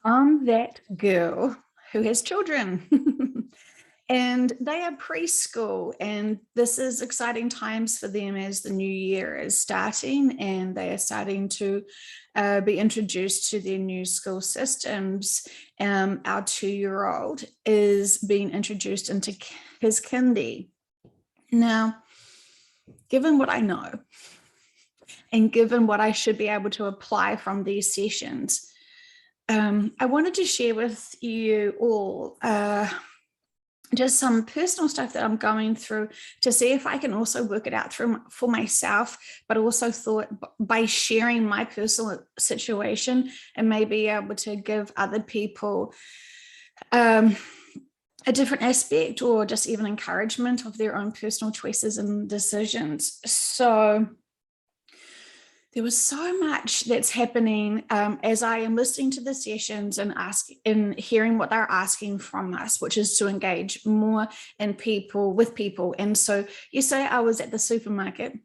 I'm that girl who has children and they are preschool, and this is exciting times for them as the new year is starting and they are starting to be introduced to their new school systems. Our 2-year-old is being introduced into his kindy. Now, given what I know and given what I should be able to apply from these sessions, I wanted to share with you all just some personal stuff that I'm going through to see if I can also work it out for myself, but also thought by sharing my personal situation and may be able to give other people a different aspect or just even encouragement of their own personal choices and decisions. So there was so much that's happening as I am listening to the sessions and hearing what they're asking from us, which is to engage more with people. And so yesterday I was at the supermarket,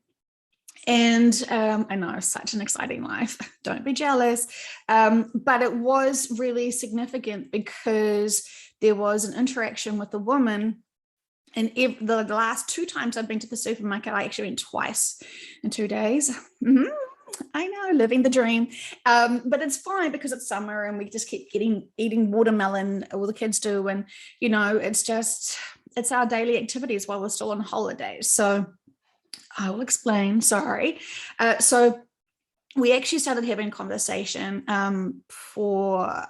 and I know, such an exciting life. Don't be jealous. But it was really significant because there was an interaction with a woman. And the last 2 times I've been to the supermarket, I actually went twice in 2 days. I know, living the dream. But it's fine because it's summer and we just keep eating watermelon, all the kids do. And, it's our daily activities while we're still on holidays. So I will explain, sorry. So we actually started having a conversation for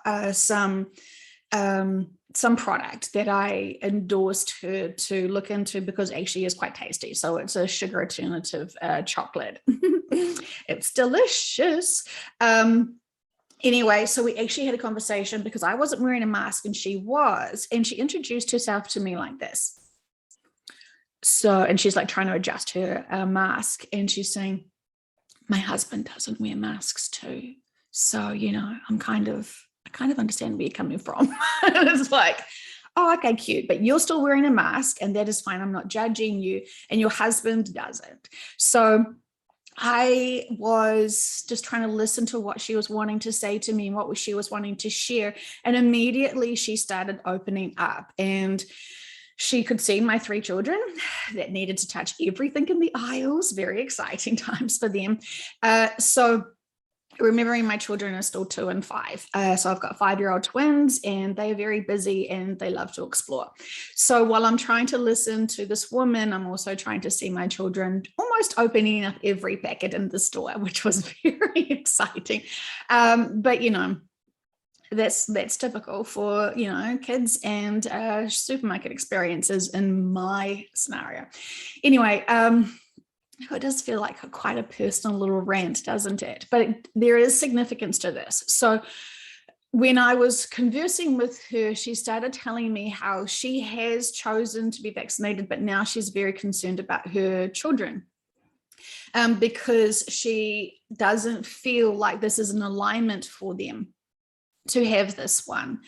some product that I endorsed her to look into because actually is quite tasty. So it's a sugar alternative chocolate. It's delicious. Anyway, so we actually had a conversation because I wasn't wearing a mask and she was, and she introduced herself to me like this. So, and she's like trying to adjust her mask, and she's saying, my husband doesn't wear masks too. So, I kind of understand where you're coming from. And it's like, oh, okay, cute, but you're still wearing a mask and that is fine. I'm not judging you, and your husband doesn't. So I was just trying to listen to what she was wanting to say to me and what she was wanting to share. And immediately she started opening up, and she could see my 3 children that needed to touch everything in the aisles. Very exciting times for them. So remembering my children are still 2 and 5. So I've got 5-year-old twins, and they are very busy and they love to explore. So while I'm trying to listen to this woman, I'm also trying to see my children almost opening up every packet in the store, which was very exciting. But that's typical for kids and supermarket experiences in my scenario. Anyway, it does feel like quite a personal little rant, doesn't it? But there is significance to this. So when I was conversing with her, she started telling me how she has chosen to be vaccinated, but now she's very concerned about her children. Because she doesn't feel like this is an alignment for them to have this one.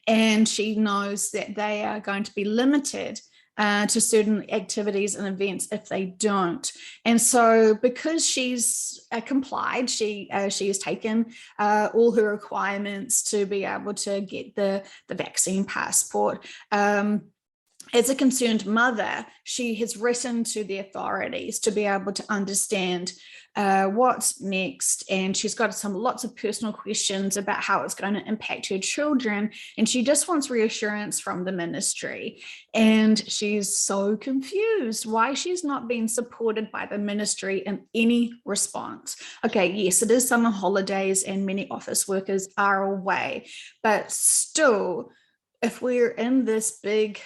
And she knows that they are going to be limited to certain activities and events if they don't. And so because she's complied, she has taken all her requirements to be able to get the vaccine passport. As a concerned mother, she has written to the authorities to be able to understand what's next, and she's got lots of personal questions about how it's going to impact her children, and she just wants reassurance from the ministry. And she's so confused why she's not being supported by the ministry in any response. Okay, yes, it is summer holidays and many office workers are away, but still, if we're in this big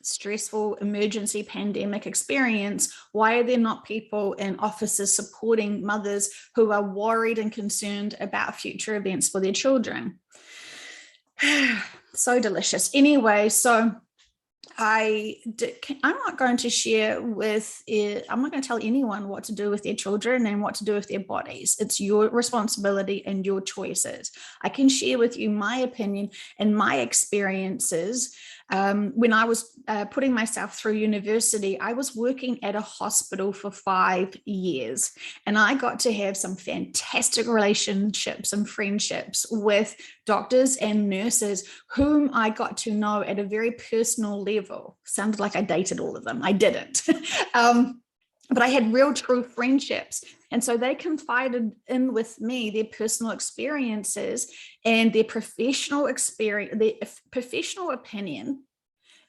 stressful emergency pandemic experience, why are there not people in offices supporting mothers who are worried and concerned about future events for their children? So delicious. Anyway, so I'm not going to I'm not going to tell anyone what to do with their children and what to do with their bodies. It's your responsibility and your choices. I can share with you my opinion and my experiences. When I was putting myself through university, I was working at a hospital for 5 years, and I got to have some fantastic relationships and friendships with doctors and nurses whom I got to know at a very personal level. Sounded like I dated all of them. I didn't. But I had real true friendships. And so they confided in with me their personal experiences and their professional experience. Their professional opinion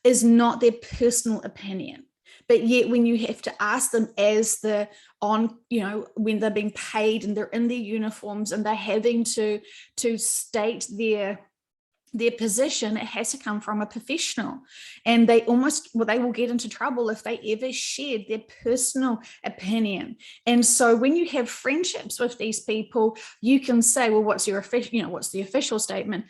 is not their personal opinion. But yet when you have to ask them as when they're being paid and they're in their uniforms and they're having to state their position, it has to come from a professional. And they will get into trouble if they ever shared their personal opinion. And so when you have friendships with these people, you can say, well, what's the official statement?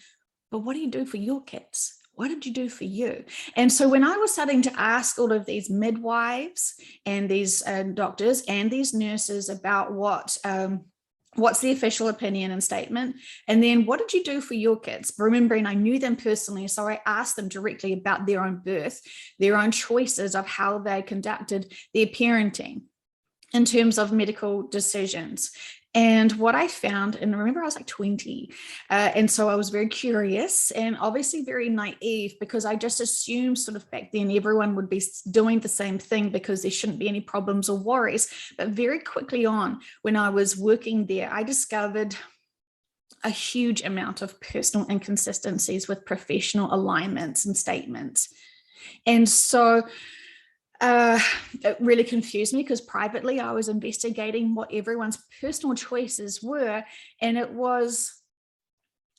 But what do you do for your kids? What did you do for you? And so when I was starting to ask all of these midwives and these doctors and these nurses about what's the official opinion and statement, and then what did you do for your kids? Remembering I knew them personally, so I asked them directly about their own birth, their own choices of how they conducted their parenting in terms of medical decisions. And what I found, and remember I was like 20, and so I was very curious and obviously very naive, because I just assumed sort of back then everyone would be doing the same thing because there shouldn't be any problems or worries. But very quickly on, when I was working there, I discovered a huge amount of personal inconsistencies with professional alignments and statements. And so it really confused me, because privately I was investigating what everyone's personal choices were, and it was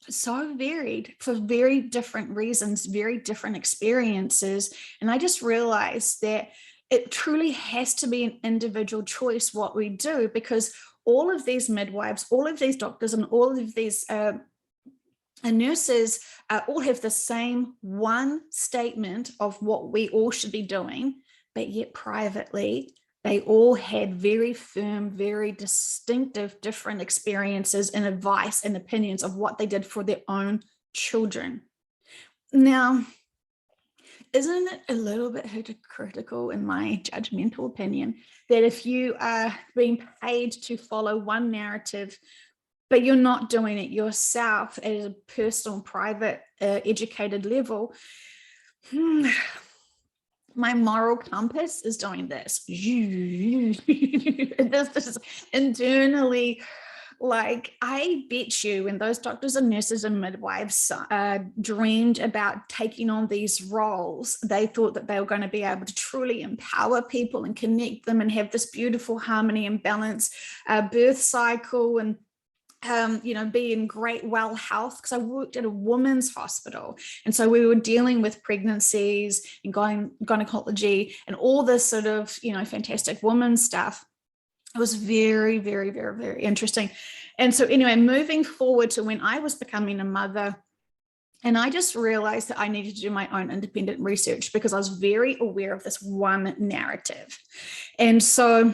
so varied for very different reasons, very different experiences. And I just realized that it truly has to be an individual choice what we do, because all of these midwives, all of these doctors, and all of these nurses all have the same one statement of what we all should be doing. But yet privately, they all had very firm, very distinctive, different experiences and advice and opinions of what they did for their own children. Now, isn't it a little bit hypocritical, in my judgmental opinion, that if you are being paid to follow one narrative, but you're not doing it yourself at a personal, private, educated level, my moral compass is doing this. This is internally, like, I bet you when those doctors and nurses and midwives dreamed about taking on these roles, they thought that they were going to be able to truly empower people and connect them and have this beautiful harmony and balance birth cycle and be in great well health, because I worked at a women's hospital. And so we were dealing with pregnancies and gynecology and all this sort of, fantastic women's stuff. It was very, very, very, very interesting. And so anyway, moving forward to when I was becoming a mother, and I just realized that I needed to do my own independent research, because I was very aware of this one narrative. And so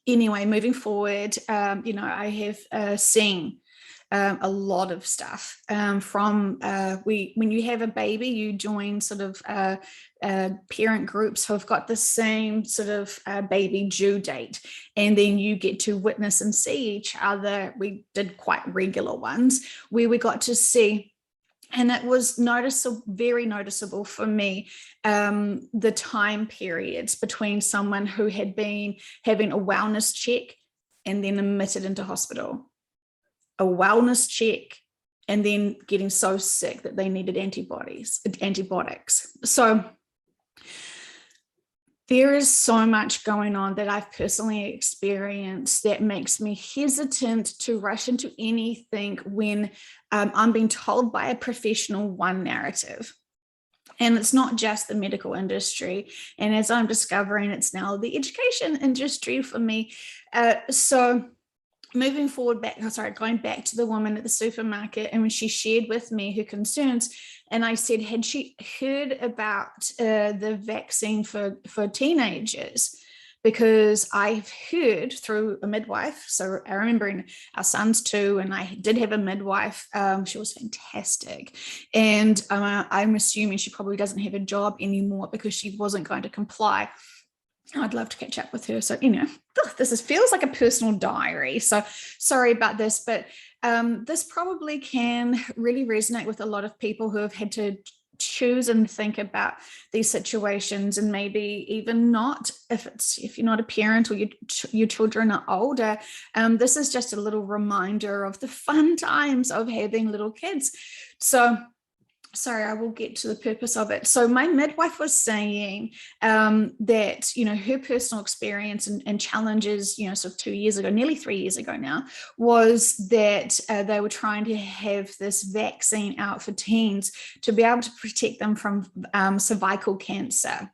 anyway, moving forward, I have seen a lot of stuff from when you have a baby, you join sort of parent groups who have got the same sort of baby due date, and then you get to witness and see each other. We did quite regular ones where we got to see. And it was very noticeable for me, the time periods between someone who had been having a wellness check and then admitted into hospital, a wellness check, and then getting so sick that they needed antibiotics. So there is so much going on that I've personally experienced that makes me hesitant to rush into anything when I'm being told by a professional one narrative. And it's not just the medical industry. And as I'm discovering, it's now the education industry for me. So moving forward going back to the woman at the supermarket, and when she shared with me her concerns, and I said, had she heard about the vaccine for teenagers? Because I've heard through a midwife. So I remember our son's 2, and I did have a midwife. She was fantastic. And I'm assuming she probably doesn't have a job anymore because she wasn't going to comply. I'd love to catch up with her. So, feels like a personal diary. So sorry about this, but this probably can really resonate with a lot of people who have had to choose and think about these situations, and maybe even not, if you're not a parent or your children are older. This is just a little reminder of the fun times of having little kids. So sorry, I will get to the purpose of it. So my midwife was saying that, her personal experience and challenges, sort of 2 years ago, nearly 3 years ago now, was that they were trying to have this vaccine out for teens to be able to protect them from cervical cancer.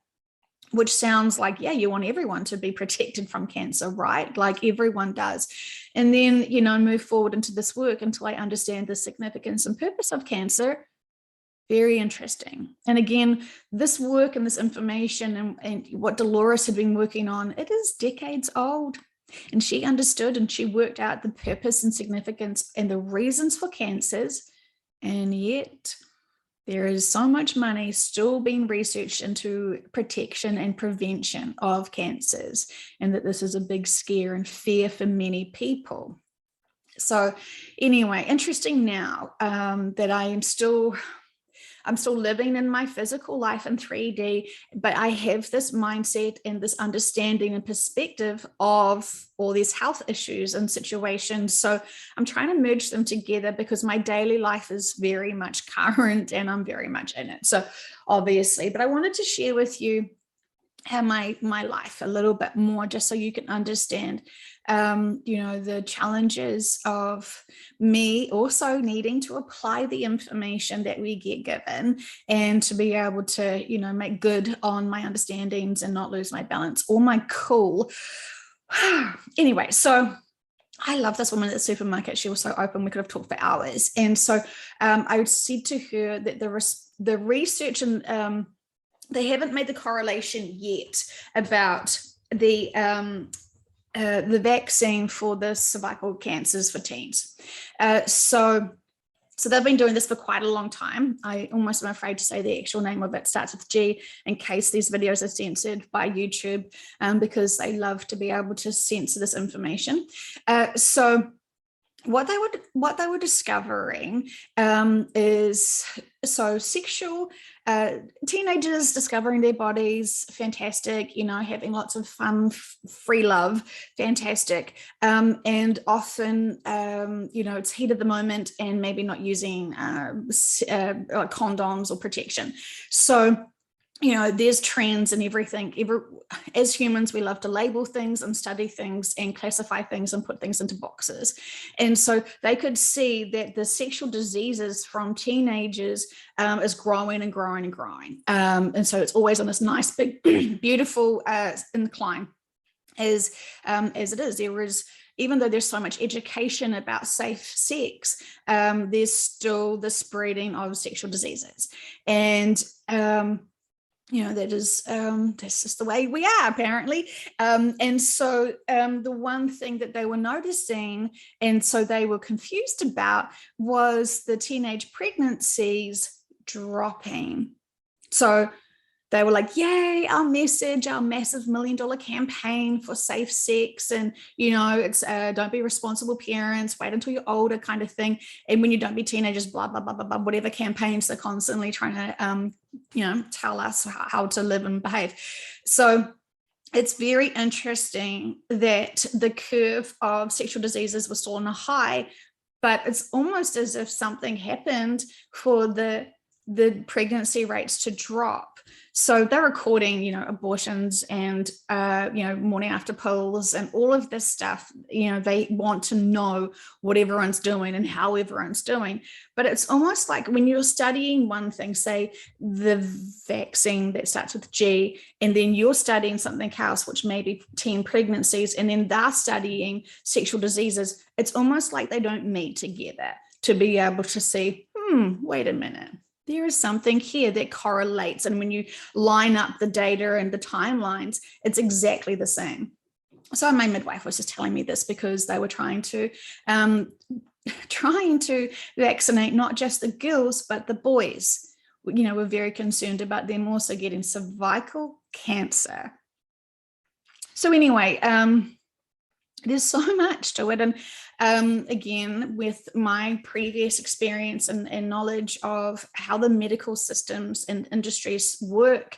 Which sounds like, yeah, you want everyone to be protected from cancer, right? Like everyone does. And then, move forward into this work until I understand the significance and purpose of cancer. Very interesting. And again, this work and this information and what Dolores had been working on, it is decades old. And she understood and she worked out the purpose and significance and the reasons for cancers. And yet there is so much money still being researched into protection and prevention of cancers, and that this is a big scare and fear for many people. So anyway, interesting now that I'm still living in my physical life in 3D, but I have this mindset and this understanding and perspective of all these health issues and situations. So I'm trying to merge them together because my daily life is very much current and I'm very much in it. So obviously, but I wanted to share with you how my life a little bit more, just so you can understand the challenges of me also needing to apply the information that we get given, and to be able to make good on my understandings and not lose my balance or my cool. Anyway, so I love this woman at the supermarket. She was so open, we could have talked for hours. And so I said to her that the research and they haven't made the correlation yet about the vaccine for the cervical cancers for teens. So they've been doing this for quite a long time. I almost am afraid to say the actual name of it. Starts with G, in case these videos are censored by YouTube, because they love to be able to censor this information. So what they were discovering is sexual teenagers discovering their bodies, fantastic, having lots of fun, free love, fantastic, and often it's heat of the moment and maybe not using condoms or protection. So there's trends and everything. As humans, we love to label things and study things and classify things and put things into boxes. And so they could see that the sexual diseases from teenagers is growing and growing and growing. And so it's always on this nice, big, beautiful incline as it is. There is, even though there's so much education about safe sex, there's still the spreading of sexual diseases. And that's just the way we are, apparently. And so the one thing that they were noticing, and so they were confused about, was the teenage pregnancies dropping. So they were like, yay, our message, our massive $1 million campaign for safe sex. And, it's don't be responsible parents, wait until you're older kind of thing. And when you don't be teenagers, blah, blah, blah, blah, blah, whatever campaigns they're constantly trying to, tell us how to live and behave. So it's very interesting that the curve of sexual diseases was still on a high, but it's almost as if something happened for the pregnancy rates to drop. So they're recording, abortions and, morning after pills and all of this stuff. They want to know what everyone's doing and how everyone's doing. But it's almost like when you're studying one thing, say the vaccine that starts with G, and then you're studying something else, which may be teen pregnancies, and then they're studying sexual diseases. It's almost like they don't meet together to be able to see, wait a minute. There is something here that correlates. And when you line up the data and the timelines, it's exactly the same. So my midwife was just telling me this because they were trying to vaccinate not just the girls, but the boys. We're very concerned about them also getting cervical cancer. So anyway, there's so much to it. And again, with my previous experience and knowledge of how the medical systems and industries work,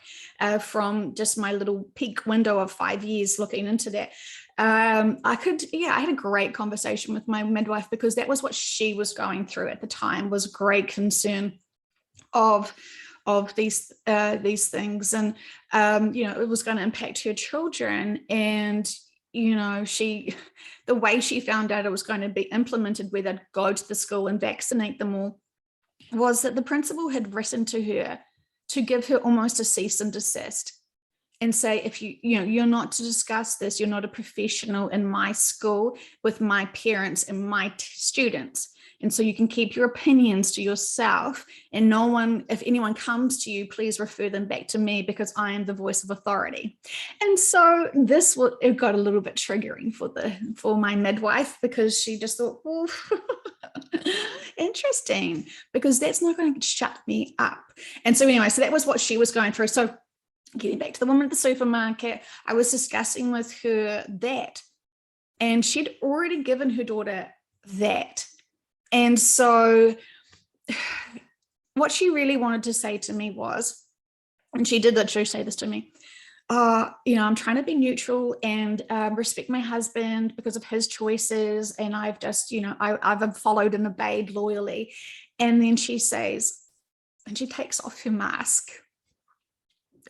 from just my little peak window of 5 years looking into that, I had a great conversation with my midwife, because that was what she was going through at the time, was great concern of these things. And it was going to impact her children. And the way she found out it was going to be implemented, where they'd go to the school and vaccinate them all, was that the principal had written to her to give her almost a cease and desist, and say, if you're not to discuss this, you're not a professional in my school with my parents and my students. And so you can keep your opinions to yourself, and if anyone comes to you, please refer them back to me, because I am the voice of authority. And so it got a little bit triggering for my midwife, because she just thought, well, interesting, because that's not going to shut me up. And so anyway, so that was what she was going through. So getting back to the woman at the supermarket, I was discussing with her that, and she'd already given her daughter that. And so what she really wanted to say to me was, and she did literally say this to me, I'm trying to be neutral and respect my husband because of his choices. And I've just, I've followed and obeyed loyally. And then she says, and she takes off her mask,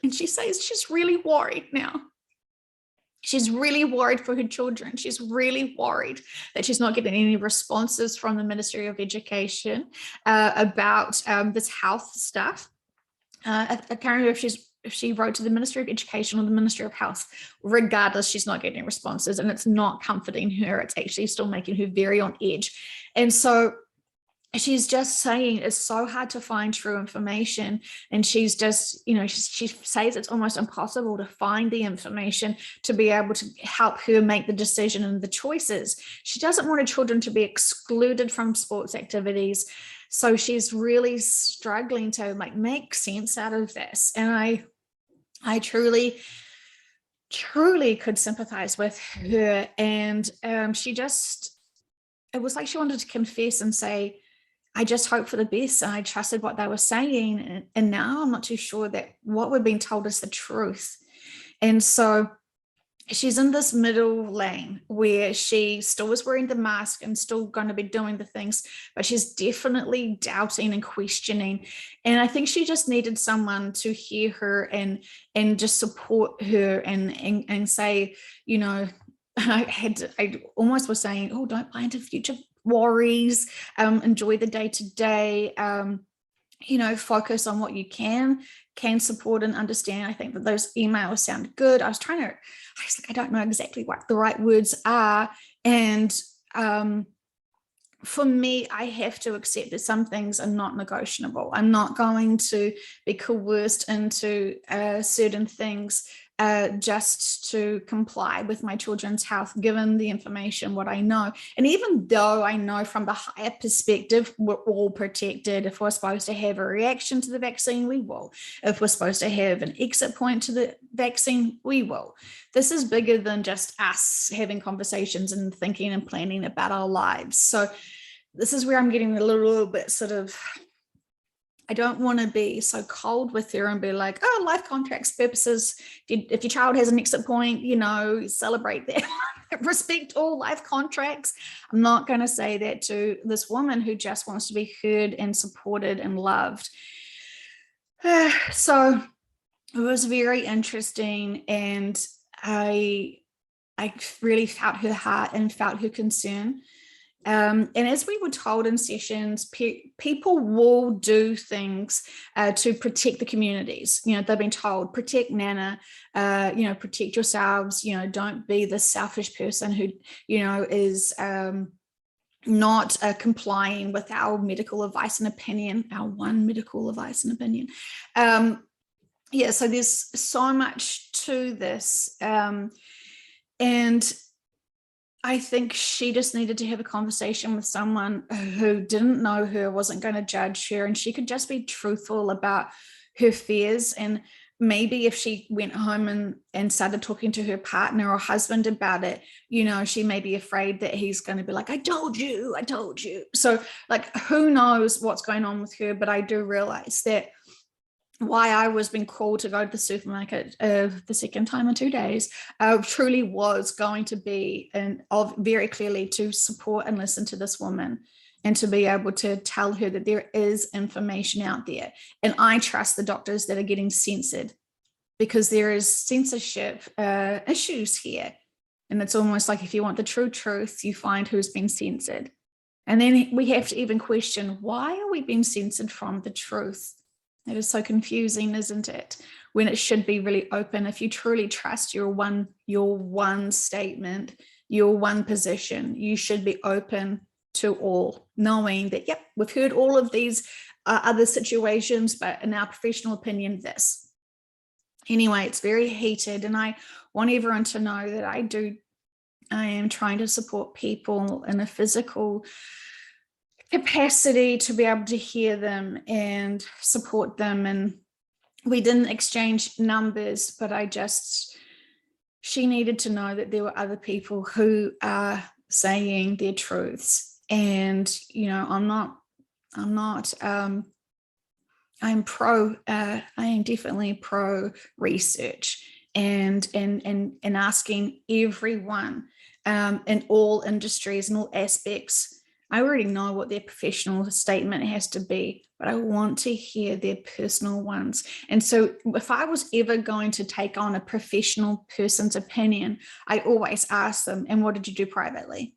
and she says she's really worried now. She's really worried for her children. She's really worried that she's not getting any responses from the Ministry of Education about this health stuff. I can't remember if she wrote to the Ministry of Education or the Ministry of Health. Regardless, she's not getting responses, and it's not comforting her. It's actually still making her very on edge. And so she's just saying it's so hard to find true information. And she's just, she says it's almost impossible to find the information to be able to help her make the decision and the choices. She doesn't want her children to be excluded from sports activities. So she's really struggling to make sense out of this. And I truly could sympathize with her. And it was like she wanted to confess and say, I just hope for the best, and I trusted what they were saying. And now I'm not too sure that what we're being told is the truth. And so she's in this middle lane where she still is wearing the mask and still going to be doing the things, but she's definitely doubting and questioning. And I think she just needed someone to hear her and just support her and say, I almost was saying, oh, don't buy into future worries, enjoy the day to day, focus on what you can support and understand. I think that those emails sound good. I was like, I don't know exactly what the right words are. And for me, I have to accept that some things are not negotiable. I'm not going to be coerced into certain things just to comply with my children's health, given the information, what I know. And even though I know from the higher perspective, we're all protected. If we're supposed to have a reaction to the vaccine, we will. If we're supposed to have an exit point to the vaccine, we will. This is bigger than just us having conversations and thinking and planning about our lives. So this is where I'm getting a little bit sort of, I don't want to be so cold with her and be like, oh, life contracts purposes. If your child has an exit point, celebrate that. Respect all life contracts. I'm not going to say that to this woman who just wants to be heard and supported and loved. So it was very interesting. And I really felt her heart and felt her concern. And as we were told in sessions, people will do things to protect the communities. They've been told, protect Nana, protect yourselves, don't be the selfish person who, is not complying with our medical advice and opinion, our one medical advice and opinion. So there's so much to this. And I think she just needed to have a conversation with someone who didn't know her, wasn't going to judge her, and she could just be truthful about her fears. And maybe if she went home and started talking to her partner or husband about it, she may be afraid that he's going to be like, I told you. So like, who knows what's going on with her? But I do realize that why I was being called to go to the supermarket the second time in 2 days truly was going to be very clearly to support and listen to this woman, and to be able to tell her that there is information out there. And I trust the doctors that are getting censored, because there is censorship issues here. And it's almost like, if you want the true truth, you find who's been censored. And then we have to even question, why are we being censored from the truth? It is so confusing, isn't it? When it should be really open. If you truly trust your one statement, your one position, you should be open to all, knowing that, yep, we've heard all of these other situations, but in our professional opinion, this. Anyway, it's very heated, and I want everyone to know that I am trying to support people in a physical capacity to be able to hear them and support them. And we didn't exchange numbers, but she needed to know that there were other people who are saying their truths. And, I am definitely pro research and asking everyone in all industries and all aspects. I already know what their professional statement has to be, but I want to hear their personal ones. And so if I was ever going to take on a professional person's opinion, I always ask them, and what did you do privately?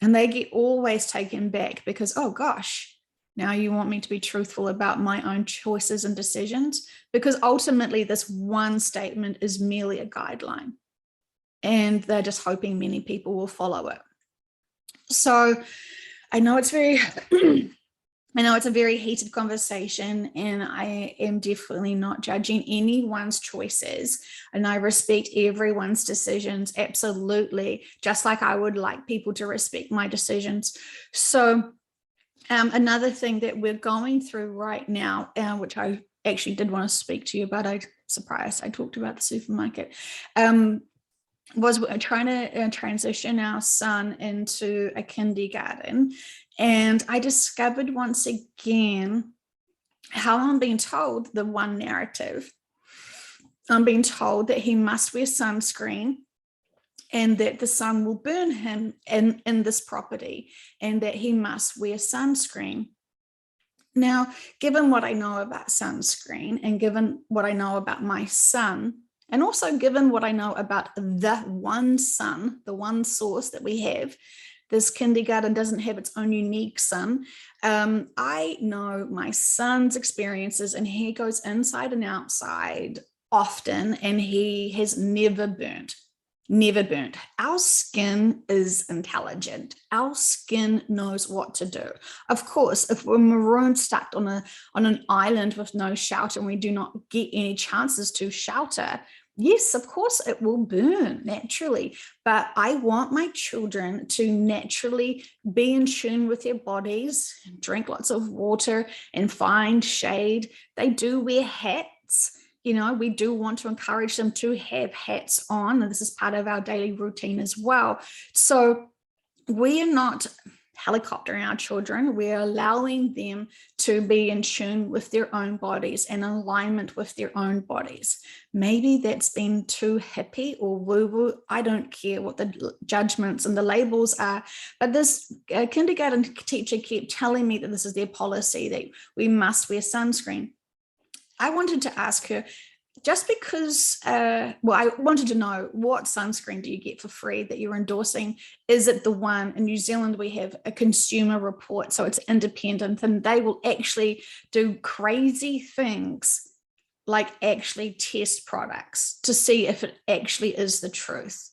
And they get always taken back, because, oh gosh, now you want me to be truthful about my own choices and decisions? Because ultimately this one statement is merely a guideline, and they're just hoping many people will follow it. So I know it's a very heated conversation, and I am definitely not judging anyone's choices, and I respect everyone's decisions, absolutely, just like I would like people to respect my decisions. So another thing that we're going through right now, which I actually did want to speak to you about, I'm surprised I talked about the supermarket, was trying to transition our son into a kindergarten. And I discovered once again how I'm being told the one narrative. I'm being told that he must wear sunscreen, and that the sun will burn him in this property, and that he must wear sunscreen. Now, given what I know about sunscreen, and given what I know about my son, and also given what I know about the one sun, the one source that we have, this kindergarten doesn't have its own unique sun. I know my son's experiences, and he goes inside and outside often, and he has never burnt. Our skin is intelligent. Our skin knows what to do. Of course, if we're marooned, stuck on an island with no shelter, and we do not get any chances to shelter, yes, of course it will burn naturally. But I want my children to naturally be in tune with their bodies, drink lots of water, and find shade. They do wear hats. We do want to encourage them to have hats on, and this is part of our daily routine as well. So we are not helicoptering our children. We're allowing them to be in tune with their own bodies and alignment with their own bodies. Maybe that's been too hippie or woo-woo. I don't care what the judgments and the labels are, but this kindergarten teacher kept telling me that this is their policy, that we must wear sunscreen. I wanted to ask her, just because, I wanted to know, what sunscreen do you get for free that you're endorsing? Is it the one in New Zealand? We have a consumer report, so it's independent, and they will actually do crazy things like actually test products to see if it actually is the truth.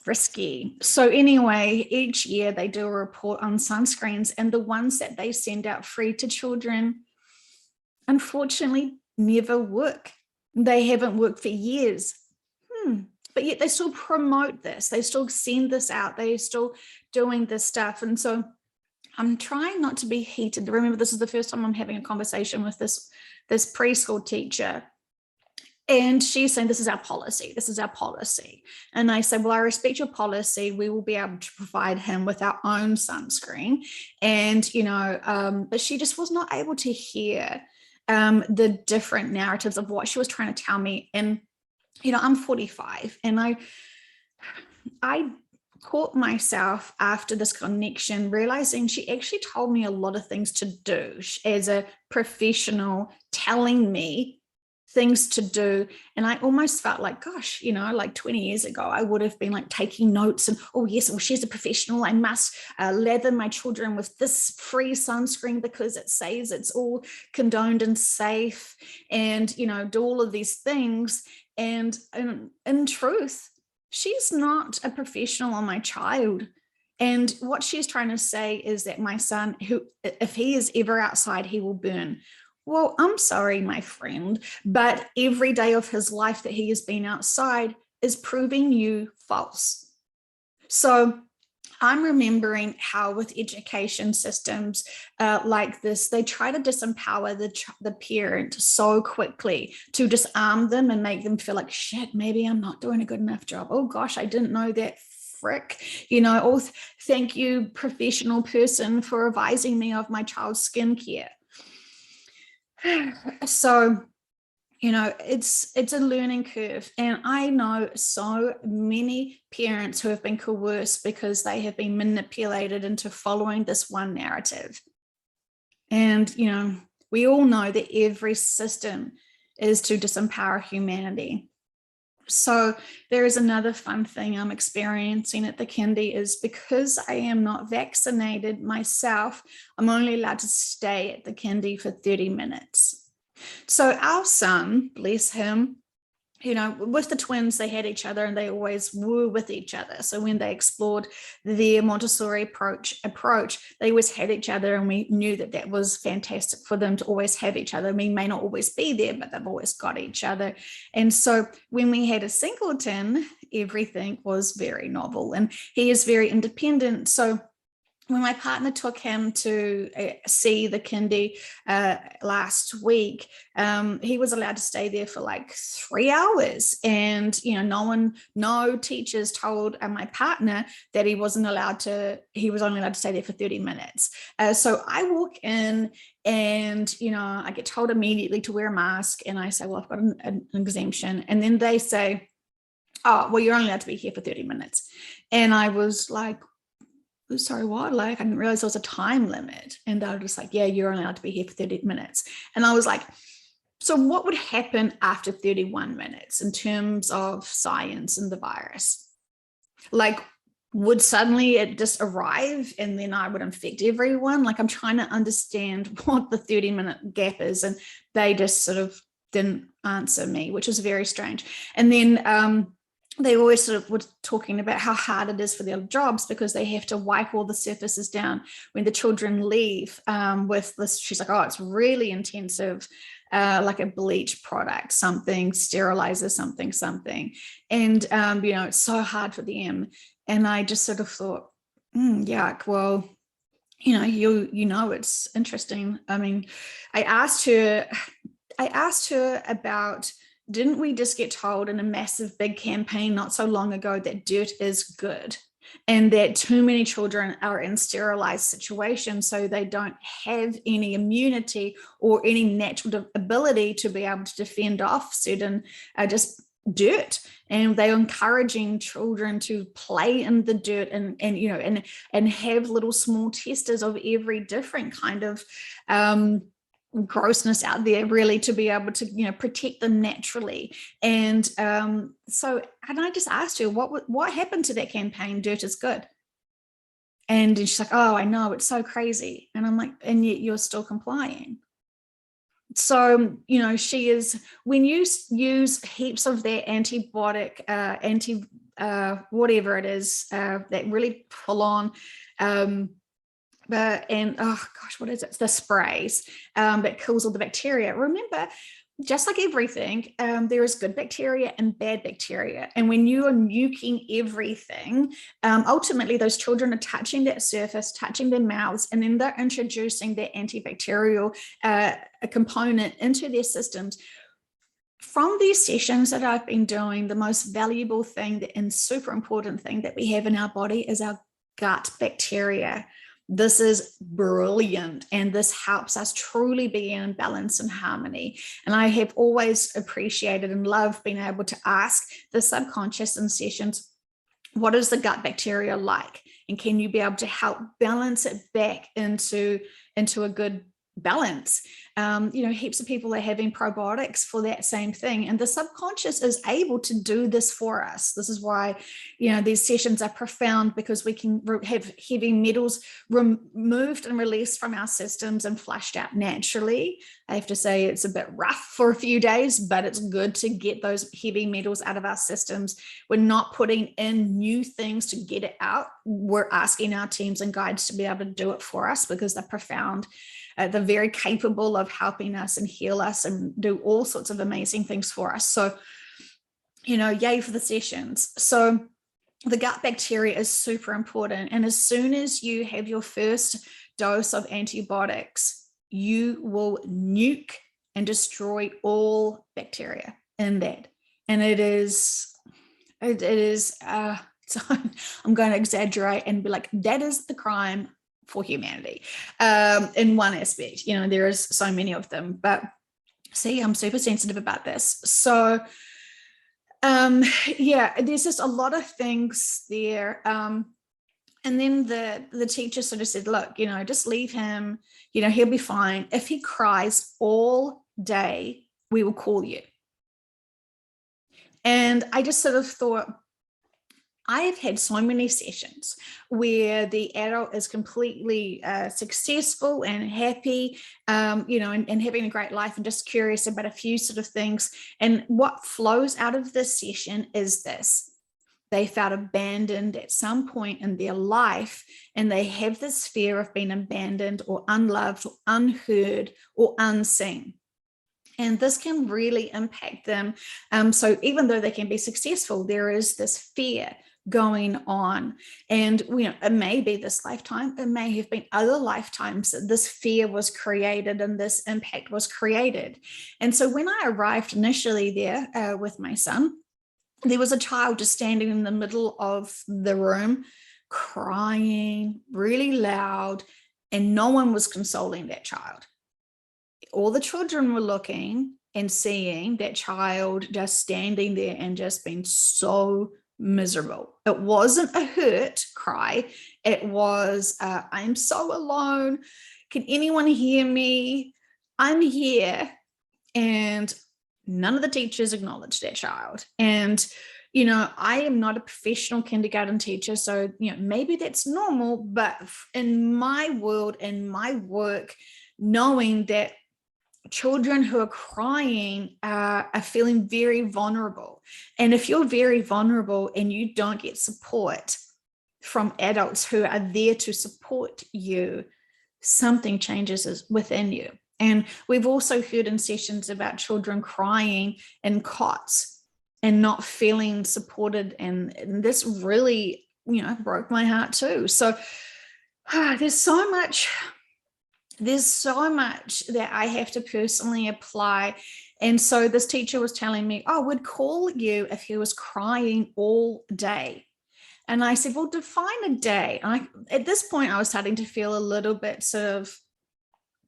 Risky. So anyway, each year they do a report on sunscreens, and the ones that they send out free to children, unfortunately, never work. They haven't worked for years. But yet they still promote this. They still send this out. They're still doing this stuff. And so I'm trying not to be heated. Remember, this is the first time I'm having a conversation with this preschool teacher. And she's saying, this is our policy. This is our policy. And I said, well, I respect your policy. We will be able to provide him with our own sunscreen. And, but she just was not able to hear the different narratives of what she was trying to tell me. And, I'm 45, and I caught myself after this connection realizing she actually told me a lot of things to do as a professional, telling me things to do. And I almost felt like, gosh, like 20 years ago, I would have been like taking notes and, oh yes, well, she's a professional. I must lather my children with this free sunscreen because it says it's all condoned and safe, and, do all of these things. And in truth, she's not a professional on my child. And what she's trying to say is that my son, who, if he is ever outside, he will burn. Well, I'm sorry, my friend, but every day of his life that he has been outside is proving you false. So I'm remembering how with education systems like this, they try to disempower the parent so quickly to disarm them and make them feel like, shit, maybe I'm not doing a good enough job. Oh gosh, I didn't know that. Frick, oh, thank you, professional person, for advising me of my child's skincare. So, it's a learning curve. And I know so many parents who have been coerced because they have been manipulated into following this one narrative. And, we all know that every system is to disempower humanity. So there is another fun thing I'm experiencing at the kindy is because I am not vaccinated myself, I'm only allowed to stay at the kindy for 30 minutes. So our son, bless him, with the twins, they had each other and they always were with each other. So when they explored their Montessori approach, they always had each other, and we knew that that was fantastic for them to always have each other. We may not always be there, but they've always got each other. And so when we had a singleton, everything was very novel, and he is very independent. So when my partner took him to see the kindy last week, he was allowed to stay there for like 3 hours. And, no teachers told my partner that he was only allowed to stay there for 30 minutes. So I walk in and, I get told immediately to wear a mask. And I say, well, I've got an exemption. And then they say, oh, well, you're only allowed to be here for 30 minutes. And I was like, sorry, what? Like, I didn't realize there was a time limit. And they were just like, yeah, you're only allowed to be here for 30 minutes. And I was like, so what would happen after 31 minutes in terms of science and the virus? Like, would suddenly it just arrive and then I would infect everyone? Like, I'm trying to understand what the 30-minute gap is. And they just sort of didn't answer me, which was very strange. And then, they always sort of were talking about how hard it is for their jobs because they have to wipe all the surfaces down when the children leave with this. She's like, oh, it's really intensive, like a bleach product, something, sterilizer, something. And, it's so hard for them. And I just sort of thought, yuck, well, it's interesting. I mean, I asked her about, didn't we just get told in a massive big campaign not so long ago that dirt is good and that too many children are in sterilized situations, so they don't have any immunity or any natural ability to be able to defend off certain just dirt, and they're encouraging children to play in the dirt and have little small testers of every different kind of grossness out there, really, to be able to protect them naturally. And and I just asked her, what happened to that campaign, Dirt is Good? And she's like, oh, I know, it's so crazy. And I'm like, and yet you're still complying. So she is, when you use heaps of that antibiotic whatever it is, that really full on oh gosh, what is it? The sprays that kills all the bacteria. Remember, just like everything, there is good bacteria and bad bacteria. And when you are nuking everything, ultimately those children are touching that surface, touching their mouths, and then they're introducing their antibacterial component into their systems. From these sessions that I've been doing, the most valuable thing and super important thing that we have in our body is our gut bacteria. This is brilliant, and this helps us truly be in balance and harmony. And I have always appreciated and loved being able to ask the subconscious in sessions, what is the gut bacteria like? And can you be able to help balance it back into a good balance? Heaps of people are having probiotics for that same thing, and the subconscious is able to do this for us. This is why, these sessions are profound, because we can have heavy metals removed and released from our systems and flushed out naturally. I have to say it's a bit rough for a few days, but it's good to get those heavy metals out of our systems. We're not putting in new things to get it out. We're asking our teams and guides to be able to do it for us, because they're profound. They're very capable of helping us and heal us and do all sorts of amazing things for us. So, yay for the sessions. So the gut bacteria is super important. And as soon as you have your first dose of antibiotics, you will nuke and destroy all bacteria in that. And it is, so I'm going to exaggerate and be like, that is the crime for humanity, in one aspect. There is so many of them, but see, I'm super sensitive about this. So there's just a lot of things there. And then the teacher sort of said, look, just leave him, he'll be fine. If he cries all day, we will call you. And I just sort of thought, I have had so many sessions where the adult is completely successful and happy, and having a great life and just curious about a few sort of things. And what flows out of this session is this: they felt abandoned at some point in their life, and they have this fear of being abandoned or unloved or unheard or unseen. And this can really impact them. So even though they can be successful, there is this fear going on. And it may be this lifetime, it may have been other lifetimes that this fear was created and this impact was created. And so when I arrived initially there with my son, there was a child just standing in the middle of the room, crying really loud, and no one was consoling that child. All the children were looking and seeing that child just standing there and just being so miserable. It wasn't a hurt cry. It was, I'm so alone. Can anyone hear me? I'm here. And none of the teachers acknowledged that child. And, I am not a professional kindergarten teacher, so, maybe that's normal, but in my world, in my work, knowing that children who are crying are feeling very vulnerable. And if you're very vulnerable and you don't get support from adults who are there to support you, something changes within you. And we've also heard in sessions about children crying in cots and not feeling supported. And this really, broke my heart too. So there's so much that I have to personally apply. And so this teacher was telling me, we'd call you if he was crying all day. And I said, well, define a day. At this point, I was starting to feel a little bit sort of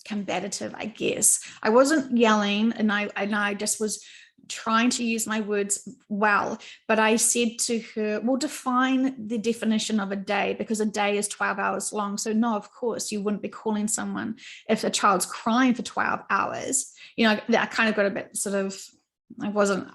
combative, I guess. I wasn't yelling, and I just was trying to use my words well, but I said to her, well, define the definition of a day, because a day is 12 hours long. So no, of course you wouldn't be calling someone if a child's crying for 12 hours. I kind of got a bit sort of, it wasn't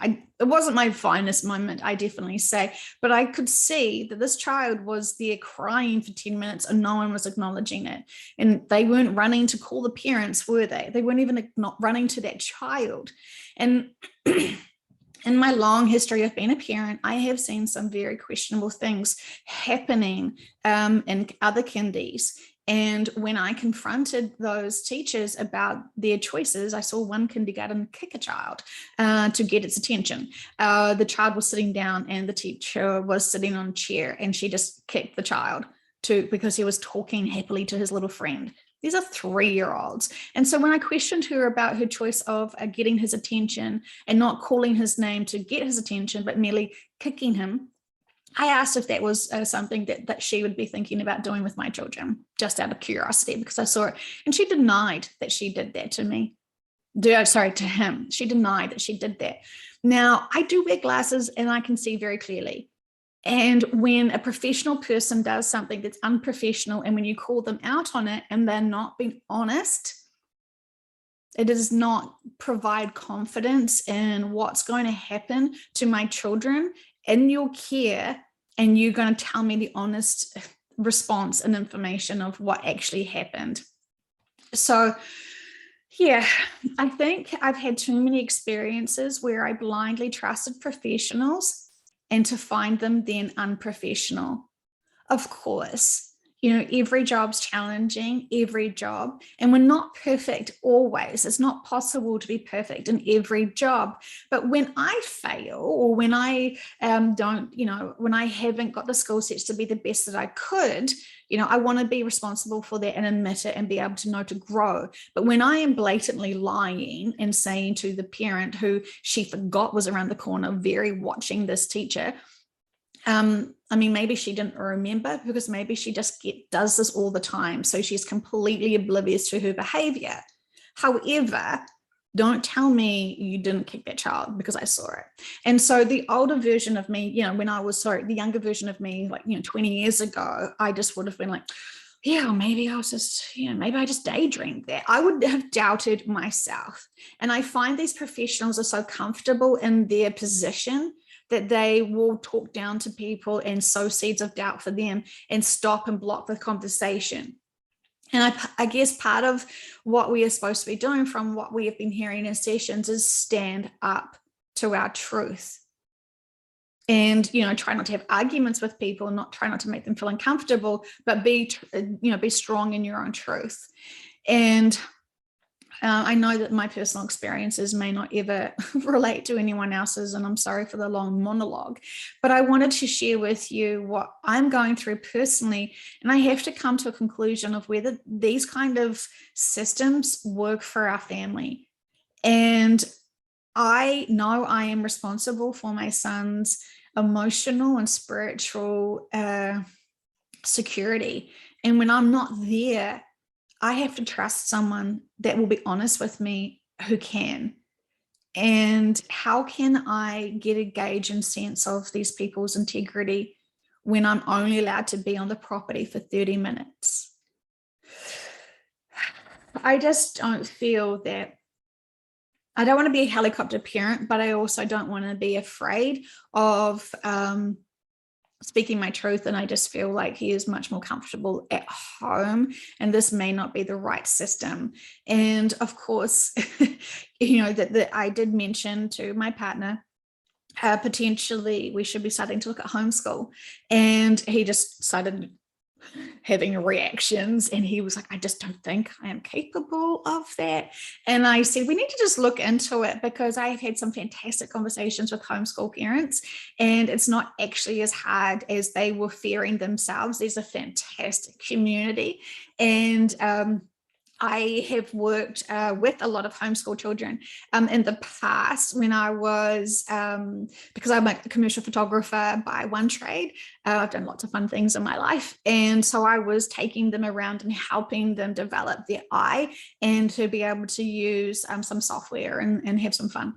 my finest moment, I definitely say, but I could see that this child was there crying for 10 minutes and no one was acknowledging it. And they weren't running to call the parents, were they? They weren't even running to that child. And in my long history of being a parent, I have seen some very questionable things happening in other kindies. And when I confronted those teachers about their choices, I saw one kindergarten kick a child to get its attention. The child was sitting down and the teacher was sitting on a chair, and she just kicked the child because he was talking happily to his little friend. These are 3-year-olds. And so when I questioned her about her choice of getting his attention and not calling his name to get his attention, but merely kicking him, I asked if that was something that she would be thinking about doing with my children, just out of curiosity, because I saw it. And she denied that she did that to me. To him. She denied that she did that. Now, I do wear glasses and I can see very clearly. And when a professional person does something that's unprofessional, and when you call them out on it and they're not being honest, it does not provide confidence in what's going to happen to my children in your care. And you're going to tell me the honest response and information of what actually happened. So, yeah, I think I've had too many experiences where I blindly trusted professionals and to find them then unprofessional. Of course, every job's challenging, every job, and we're not perfect always. It's not possible to be perfect in every job. But when I fail, or when I when I haven't got the skill sets to be the best that I could, I want to be responsible for that and admit it and be able to know to grow. But when I am blatantly lying and saying to the parent who she forgot was around the corner, very watching this teacher, maybe she didn't remember, because maybe she just does this all the time. So she's completely oblivious to her behavior. However, don't tell me you didn't kick that child, because I saw it. And so the older version of me, the younger version of me, 20 years ago, I just would have been like, yeah, maybe I was just, maybe I just daydreamed that. I would have doubted myself. And I find these professionals are so comfortable in their position that they will talk down to people and sow seeds of doubt for them and stop and block the conversation. And I guess part of what we are supposed to be doing from what we have been hearing in sessions is stand up to our truth. And, try not to have arguments with people, try not to make them feel uncomfortable, but be strong in your own truth. And I know that my personal experiences may not ever relate to anyone else's, and I'm sorry for the long monologue, but I wanted to share with you what I'm going through personally. And I have to come to a conclusion of whether these kind of systems work for our family. And I know I am responsible for my son's emotional and spiritual security. And when I'm not there, I have to trust someone that will be honest with me, who can. And how can I get a gauge and sense of these people's integrity when I'm only allowed to be on the property for 30 minutes? I just don't feel that. I don't want to be a helicopter parent, but I also don't want to be afraid of speaking my truth. And I just feel like he is much more comfortable at home, and this may not be the right system. And of course, that I did mention to my partner, potentially we should be starting to look at homeschool. And he just started having reactions, and he was like, I just don't think I am capable of that. And I said, we need to just look into it, because I have had some fantastic conversations with homeschool parents, and it's not actually as hard as they were fearing themselves. There's a fantastic community. And I have worked with a lot of homeschool children in the past when I was, because I'm a commercial photographer by one trade, I've done lots of fun things in my life. And so I was taking them around and helping them develop their eye and to be able to use some software and have some fun.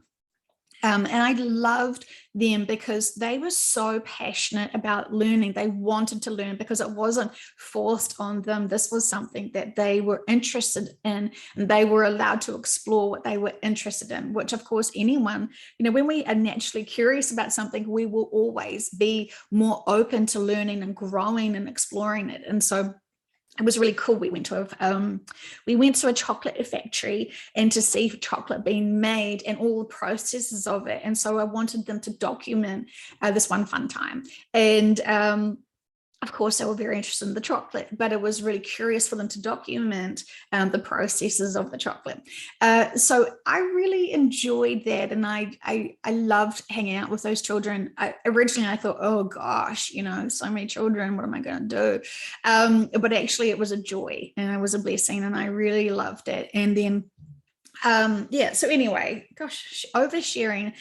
And I loved them because they were so passionate about learning. They wanted to learn because it wasn't forced on them. This was something that they were interested in, and they were allowed to explore what they were interested in, which of course anyone, when we are naturally curious about something, we will always be more open to learning and growing and exploring it. And so it was really cool. We went to a chocolate factory and to see chocolate being made and all the processes of it. And so I wanted them to document this one fun time. And of course, they were very interested in the chocolate, but it was really curious for them to document the processes of the chocolate. So I really enjoyed that, and I loved hanging out with those children. Originally, I thought, oh gosh, so many children, what am I going to do? But actually, it was a joy, and it was a blessing, and I really loved it. And then, yeah. So anyway, gosh, oversharing,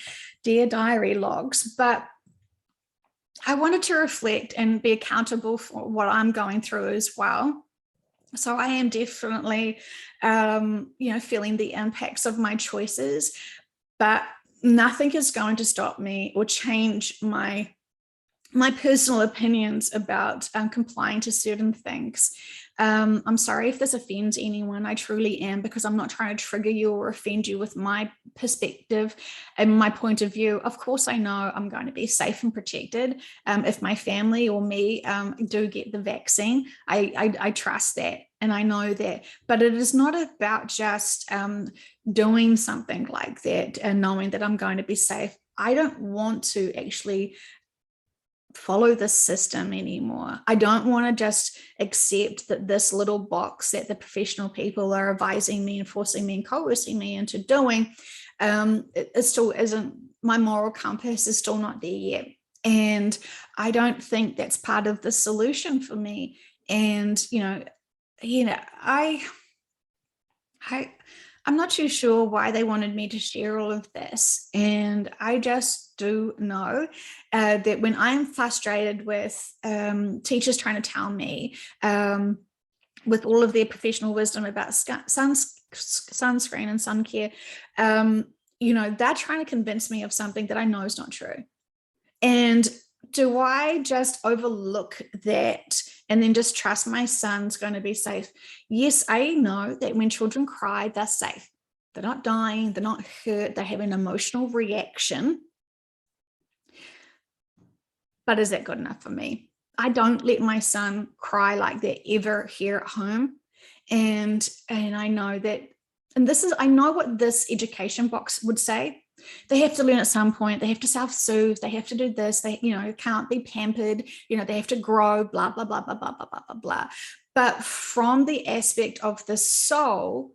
dear diary logs, but I wanted to reflect and be accountable for what I'm going through as well. So I am definitely, feeling the impacts of my choices, but nothing is going to stop me or change my personal opinions about complying to certain things. I'm sorry if this offends anyone. I truly am, because I'm not trying to trigger you or offend you with my perspective and my point of view. Of course, I know I'm going to be safe and protected if my family or me do get the vaccine. I trust that, and I know that. But it is not about just doing something like that and knowing that I'm going to be safe. I don't want to actually follow this system anymore. I don't want to just accept that this little box that the professional people are advising me and forcing me and coercing me into doing, it still isn't, my moral compass is still not there yet. And I don't think that's part of the solution for me. And, I'm not too sure why they wanted me to share all of this. And I just do know that when I'm frustrated with teachers trying to tell me with all of their professional wisdom about sunscreen and sun care, they're trying to convince me of something that I know is not true. And do I just overlook that and then just trust my son's going to be safe? Yes, I know that when children cry, they're safe. They're not dying, they're not hurt, they have an emotional reaction. But is that good enough for me? I don't let my son cry like that ever here at home. And I know that, and I know what this education box would say. They have to learn at some point, they have to self-soothe, they have to do this, they, can't be pampered, they have to grow, blah, blah, blah, blah, blah, blah, blah, blah, blah. But from the aspect of the soul,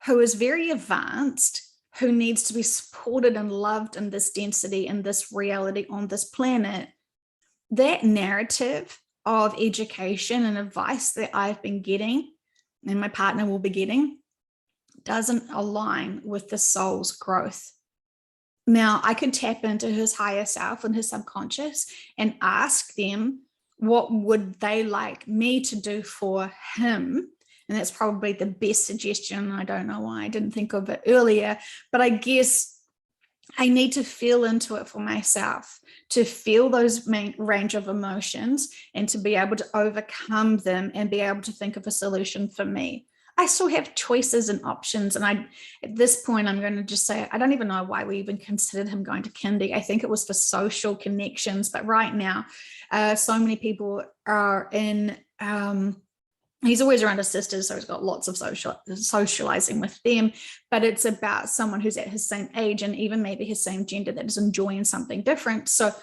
who is very advanced, who needs to be supported and loved in this density and this reality on this planet, that narrative of education and advice that I've been getting and my partner will be getting doesn't align with the soul's growth. Now, I could tap into his higher self and his subconscious and ask them what would they like me to do for him. And that's probably the best suggestion. I don't know why I didn't think of it earlier, but I guess I need to feel into it for myself, to feel those range of emotions and to be able to overcome them and be able to think of a solution for me. I still have choices and options. And at this point, I'm going to just say, I don't even know why we even considered him going to kindy. I think it was for social connections. But right now, so many people are in, he's always around his sisters, so he's got lots of socializing with them, but it's about someone who's at his same age and even maybe his same gender that is enjoying something different. So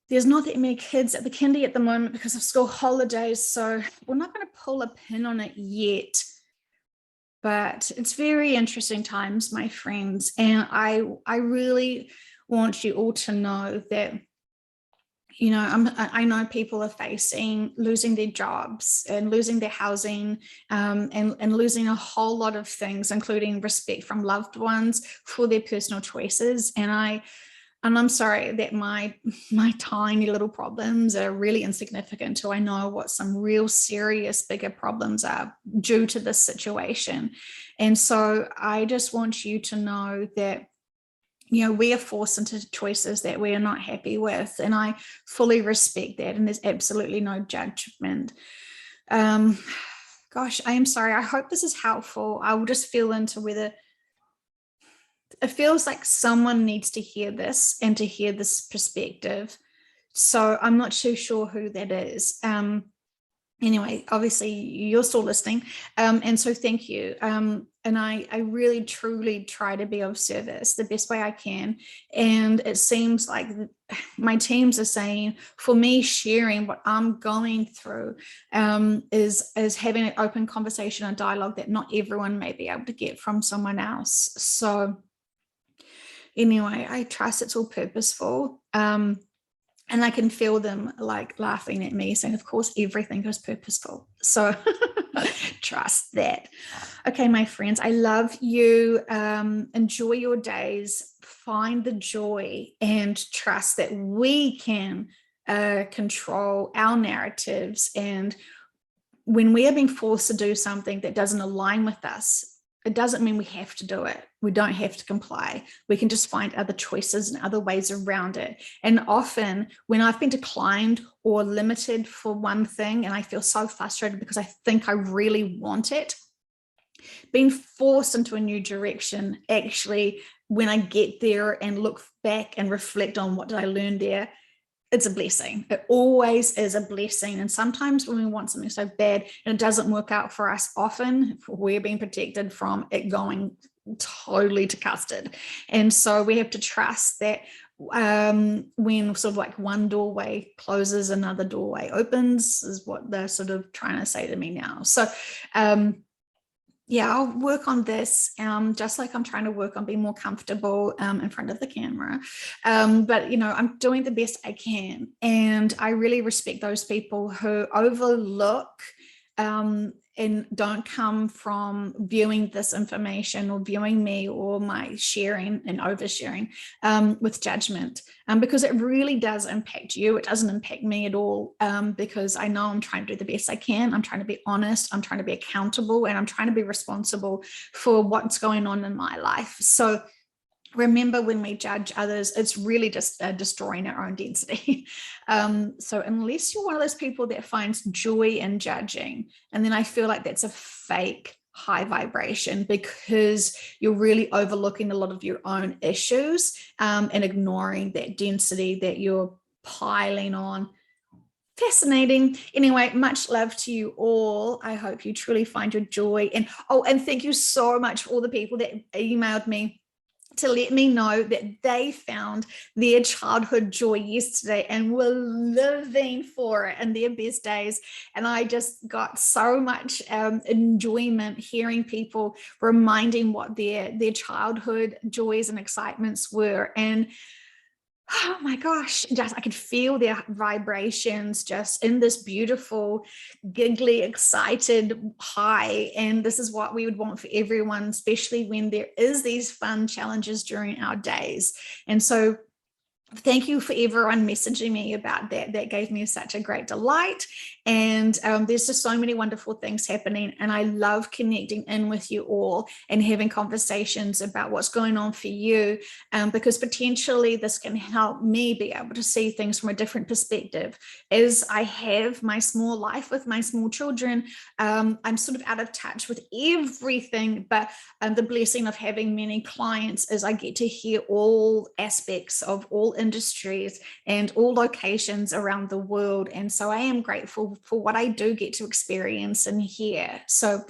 there's not that many kids at the kindy at the moment because of school holidays. So we're not going to pull a pin on it yet. But it's very interesting times, my friends. And I really want you all to know that, I know people are facing losing their jobs and losing their housing and losing a whole lot of things, including respect from loved ones for their personal choices. And I'm sorry that my tiny little problems are really insignificant till I know what some real serious bigger problems are due to this situation. And so I just want you to know that, we are forced into choices that we are not happy with. And I fully respect that. And there's absolutely no judgment. Gosh, I am sorry. I hope this is helpful. I will just feel into whether it feels like someone needs to hear this and to hear this perspective. So I'm not too sure who that is. Anyway, obviously you're still listening. And so thank you. I really truly try to be of service the best way I can. And it seems like my teams are saying, for me, sharing what I'm going through is having an open conversation and dialogue that not everyone may be able to get from someone else. So anyway, I trust it's all purposeful. And I can feel them like laughing at me saying, of course, everything is purposeful. So trust that. Okay, my friends, I love you. Enjoy your days, find the joy, and trust that we can control our narratives. And when we are being forced to do something that doesn't align with us, it doesn't mean we have to do it. We don't have to comply. We can just find other choices and other ways around it. And often when I've been declined or limited for one thing, and I feel so frustrated because I think I really want it, being forced into a new direction, actually, when I get there and look back and reflect on what did I learn there, it's a blessing. It always is a blessing. And sometimes when we want something so bad and it doesn't work out for us, often we're being protected from it going totally to custard. And so we have to trust that when sort of like one doorway closes, another doorway opens, is what they're sort of trying to say to me now. So yeah, I'll work on this, just like I'm trying to work on being more comfortable in front of the camera. But, you know, I'm doing the best I can. And I really respect those people who overlook and don't come from viewing this information or viewing me or my sharing and oversharing with judgment, because it really does impact you. It doesn't impact me at all, because I know I'm trying to do the best I can. I'm trying to be honest. I'm trying to be accountable, and I'm trying to be responsible for what's going on in my life. So remember, when we judge others, it's really just destroying our own density. So unless you're one of those people that finds joy in judging, and then I feel like that's a fake high vibration, because you're really overlooking a lot of your own issues and ignoring that density that you're piling on. Fascinating. Anyway, much love to you all. I hope you truly find your joy. And thank you so much for all the people that emailed me to let me know that they found their childhood joy yesterday and were living for it in their best days. And I just got so much enjoyment hearing people reminding what their childhood joys and excitements were. And oh my gosh, just I could feel their vibrations just in this beautiful, giggly, excited high. And this is what we would want for everyone, especially when there is these fun challenges during our days. And so thank you for everyone messaging me about that. That gave me such a great delight. And there's just so many wonderful things happening. And I love connecting in with you all and having conversations about what's going on for you, because potentially this can help me be able to see things from a different perspective. As I have my small life with my small children, I'm sort of out of touch with everything, but the blessing of having many clients is I get to hear all aspects of all industries and all locations around the world. And so I am grateful for what I do get to experience and hear. So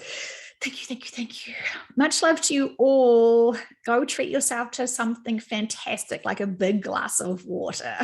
thank you, thank you, thank you. Much love to you all. Go treat yourself to something fantastic, like a big glass of water.